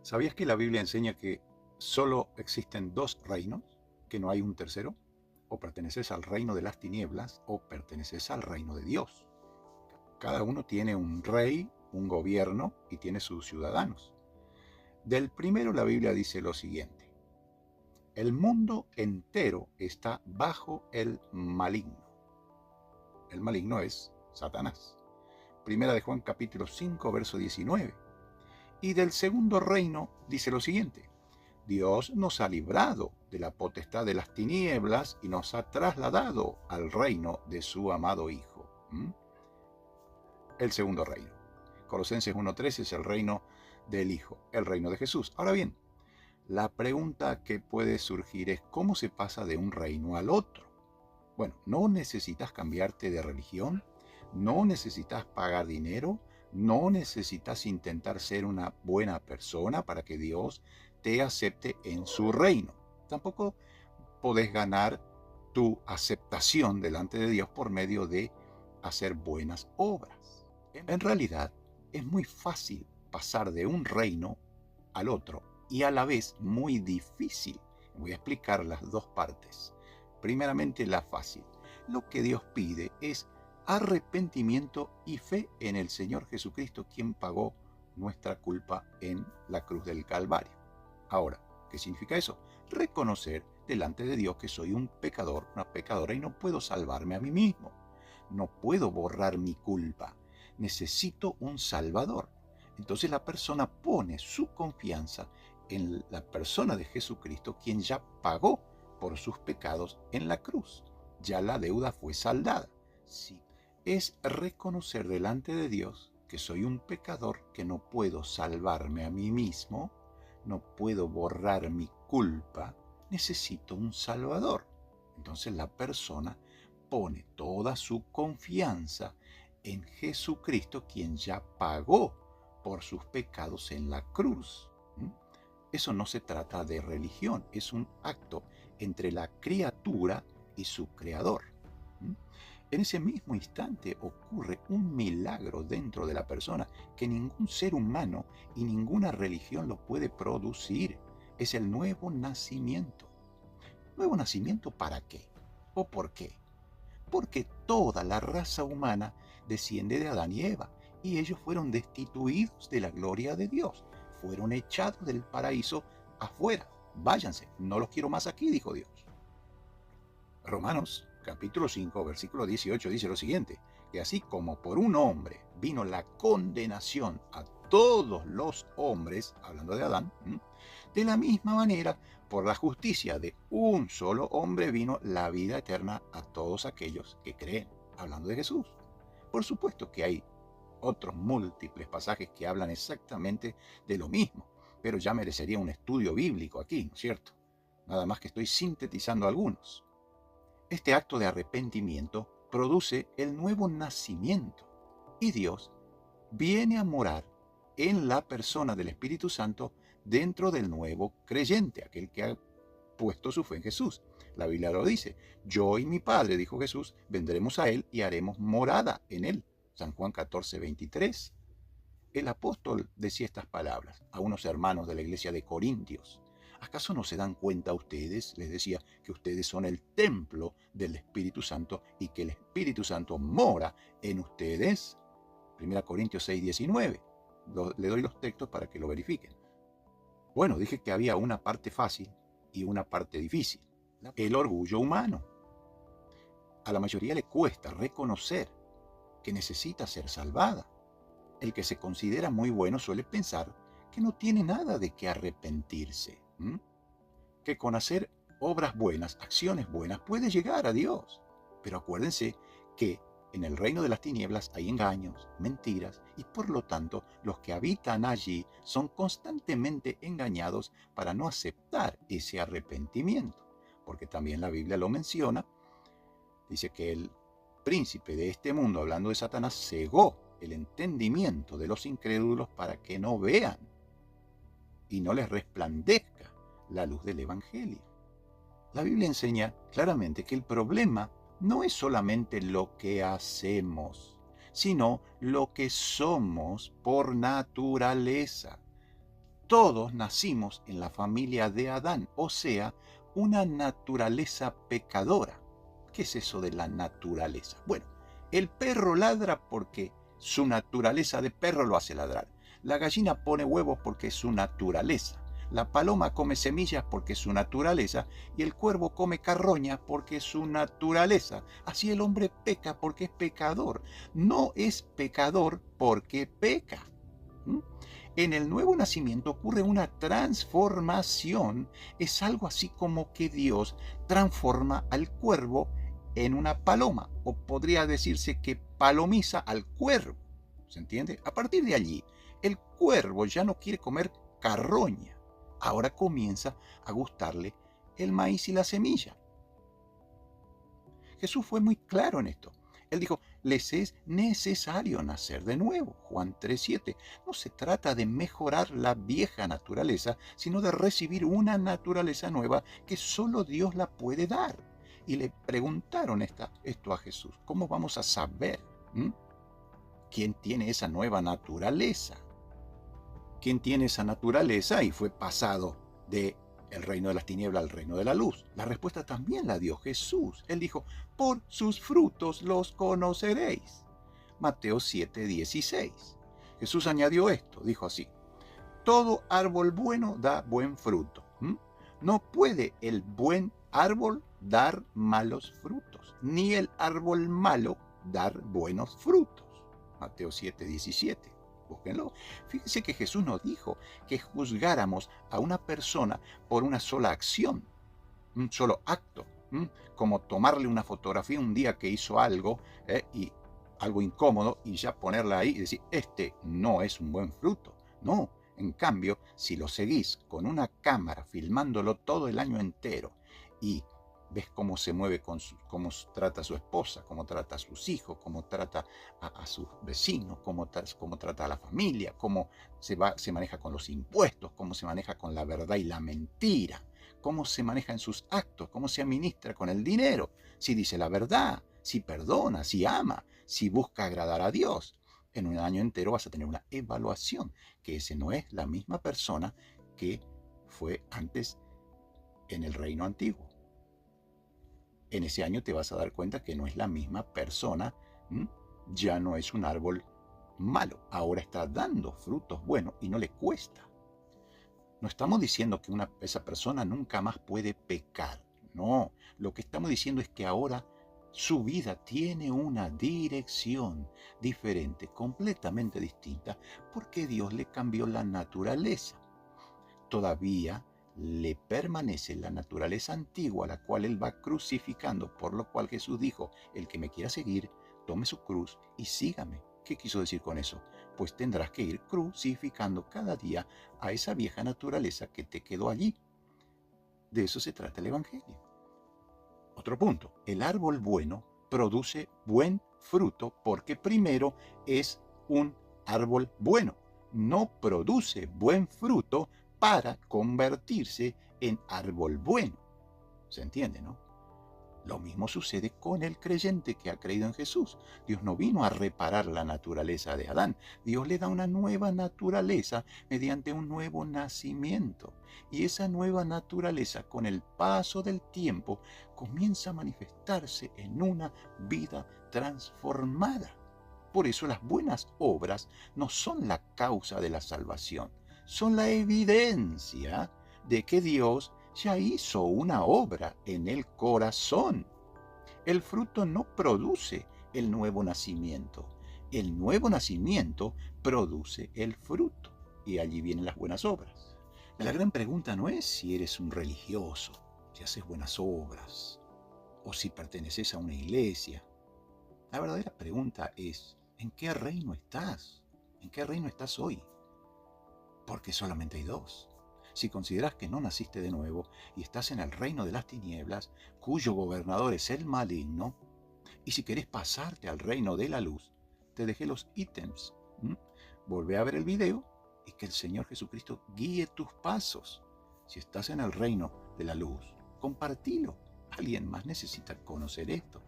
¿Sabías que la Biblia enseña que solo existen dos reinos, que no hay un tercero? O perteneces al reino de las tinieblas o perteneces al reino de Dios. Cada uno tiene un rey, un gobierno y tiene sus ciudadanos. Del primero la Biblia dice lo siguiente: el mundo entero está bajo el maligno. El maligno es Satanás. Primera de Juan capítulo 5 verso 19. Y del segundo reino dice lo siguiente: Dios nos ha librado de la potestad de las tinieblas y nos ha trasladado al reino de su amado Hijo. El segundo reino. Colosenses 1.13 es el reino del Hijo, el reino de Jesús. Ahora bien, la pregunta que puede surgir es: ¿cómo se pasa de un reino al otro? Bueno, no necesitas cambiarte de religión, no necesitas pagar dinero, no necesitas intentar ser una buena persona para que Dios te acepte en su reino. Tampoco podés ganar tu aceptación delante de Dios por medio de hacer buenas obras. En realidad, es muy fácil pasar de un reino al otro y a la vez muy difícil. Voy a explicar las dos partes. Primeramente, la fácil. Lo que Dios pide es arrepentimiento y fe en el Señor Jesucristo, quien pagó nuestra culpa en la cruz del Calvario. Ahora, ¿qué significa eso? Reconocer delante de Dios que soy un pecador, una pecadora, y no puedo salvarme a mí mismo. No puedo borrar mi culpa. Necesito un Salvador. Entonces la persona pone su confianza en la persona de Jesucristo, quien ya pagó por sus pecados en la cruz. Ya la deuda fue saldada. Sí, es reconocer delante de Dios que soy un pecador, que no puedo salvarme a mí mismo, no puedo borrar mi culpa, necesito un Salvador. Entonces la persona pone toda su confianza en Jesucristo, quien ya pagó por sus pecados en la cruz. Eso no se trata de religión, es un acto entre la criatura y su creador. En ese mismo instante ocurre un milagro dentro de la persona que ningún ser humano y ninguna religión lo puede producir. Es el nuevo nacimiento. ¿Nuevo nacimiento para qué? ¿O por qué? Porque toda la raza humana desciende de Adán y Eva, y ellos fueron destituidos de la gloria de Dios. Fueron echados del paraíso afuera. Váyanse, no los quiero más aquí, dijo Dios. Romanos capítulo 5, versículo 18 dice lo siguiente: que así como por un hombre vino la condenación a todos los hombres, hablando de Adán, de la misma manera, por la justicia de un solo hombre vino la vida eterna a todos aquellos que creen, hablando de Jesús. Por supuesto que hay otros múltiples pasajes que hablan exactamente de lo mismo, pero ya merecería un estudio bíblico aquí, ¿no es cierto? Nada más que estoy sintetizando algunos. Este acto de arrepentimiento produce el nuevo nacimiento y Dios viene a morar en la persona del Espíritu Santo dentro del nuevo creyente, aquel que ha puesto su fe en Jesús. La Biblia lo dice: yo y mi Padre, dijo Jesús, vendremos a Él y haremos morada en Él. San Juan 14:23. El apóstol decía estas palabras a unos hermanos de la iglesia de Corintios. ¿Acaso no se dan cuenta ustedes, les decía, que ustedes son el templo del Espíritu Santo y que el Espíritu Santo mora en ustedes? 1 Corintios 6:19. Le doy los textos para que lo verifiquen. Bueno, dije que había una parte fácil y una parte difícil. El orgullo humano. A la mayoría le cuesta reconocer que necesita ser salvada. El que se considera muy bueno suele pensar que no tiene nada de qué arrepentirse, que con hacer obras buenas, acciones buenas, puede llegar a Dios. Pero acuérdense que en el reino de las tinieblas hay engaños, mentiras, y por lo tanto los que habitan allí son constantemente engañados para no aceptar ese arrepentimiento. Porque también la Biblia lo menciona, dice que el príncipe de este mundo, hablando de Satanás, cegó el entendimiento de los incrédulos para que no vean y no les resplandezca la luz del Evangelio. La Biblia enseña claramente que el problema no es solamente lo que hacemos, sino lo que somos por naturaleza. Todos nacimos en la familia de Adán, o sea, una naturaleza pecadora. ¿Qué es eso de la naturaleza? Bueno, el perro ladra porque su naturaleza de perro lo hace ladrar. La gallina pone huevos porque es su naturaleza. La paloma come semillas porque es su naturaleza y el cuervo come carroña porque es su naturaleza. Así el hombre peca porque es pecador. No es pecador porque peca. ¿Mm? En el nuevo nacimiento ocurre una transformación. Es algo así como que Dios transforma al cuervo en una paloma, o podría decirse que palomiza al cuervo. ¿Se entiende? A partir de allí, el cuervo ya no quiere comer carroña. Ahora comienza a gustarle el maíz y la semilla. Jesús fue muy claro en esto. Él dijo, les es necesario nacer de nuevo. Juan 3:7. No se trata de mejorar la vieja naturaleza, sino de recibir una naturaleza nueva que solo Dios la puede dar. Y le preguntaron esto a Jesús. ¿Cómo vamos a saber quién tiene esa nueva naturaleza? ¿Quién tiene esa naturaleza y fue pasado de el reino de las tinieblas al reino de la luz? La respuesta también la dio Jesús. Él dijo, por sus frutos los conoceréis. Mateo 7:16. Jesús añadió esto, dijo así, todo árbol bueno da buen fruto. No puede el buen árbol dar malos frutos, ni el árbol malo dar buenos frutos. Mateo 7:17. Búsquenlo. Fíjense que Jesús nos dijo que juzgáramos a una persona por una sola acción, un solo acto, como tomarle una fotografía un día que hizo algo y algo incómodo y ya ponerla ahí y decir, este no es un buen fruto. No, en cambio, si lo seguís con una cámara filmándolo todo el año entero y ves cómo se mueve, cómo trata a su esposa, cómo trata a sus hijos, cómo trata a sus vecinos, cómo trata a la familia, cómo se maneja con los impuestos, cómo se maneja con la verdad y la mentira, cómo se maneja en sus actos, cómo se administra con el dinero, si dice la verdad, si perdona, si ama, si busca agradar a Dios. En un año entero vas a tener una evaluación, que ese no es la misma persona que fue antes en el reino antiguo. En ese año te vas a dar cuenta que no es la misma persona, ya no es un árbol malo, ahora está dando frutos buenos y no le cuesta. No estamos diciendo que esa persona nunca más puede pecar, no, lo que estamos diciendo es que ahora su vida tiene una dirección diferente, completamente distinta, porque Dios le cambió la naturaleza. Todavía le permanece la naturaleza antigua, a la cual él va crucificando, por lo cual Jesús dijo, el que me quiera seguir, tome su cruz y sígame. ¿Qué quiso decir con eso? Pues tendrás que ir crucificando cada día a esa vieja naturaleza que te quedó allí. De eso se trata el Evangelio. Otro punto, el árbol bueno produce buen fruto porque primero es un árbol bueno. No produce buen fruto para convertirse en árbol bueno. ¿Se entiende, no? Lo mismo sucede con el creyente que ha creído en Jesús. Dios no vino a reparar la naturaleza de Adán. Dios le da una nueva naturaleza mediante un nuevo nacimiento. Y esa nueva naturaleza, con el paso del tiempo, comienza a manifestarse en una vida transformada. Por eso las buenas obras no son la causa de la salvación, son la evidencia de que Dios ya hizo una obra en el corazón. El fruto no produce el nuevo nacimiento. El nuevo nacimiento produce el fruto. Y allí vienen las buenas obras. La gran pregunta no es si eres un religioso, si haces buenas obras, o si perteneces a una iglesia. La verdadera pregunta es, ¿en qué reino estás? ¿En qué reino estás hoy? Porque solamente hay dos. Si consideras que no naciste de nuevo y estás en el reino de las tinieblas, cuyo gobernador es el maligno, y si querés pasarte al reino de la luz, te dejé los ítems. Volvé a ver el video y que el Señor Jesucristo guíe tus pasos. Si estás en el reino de la luz, compartilo. Alguien más necesita conocer esto.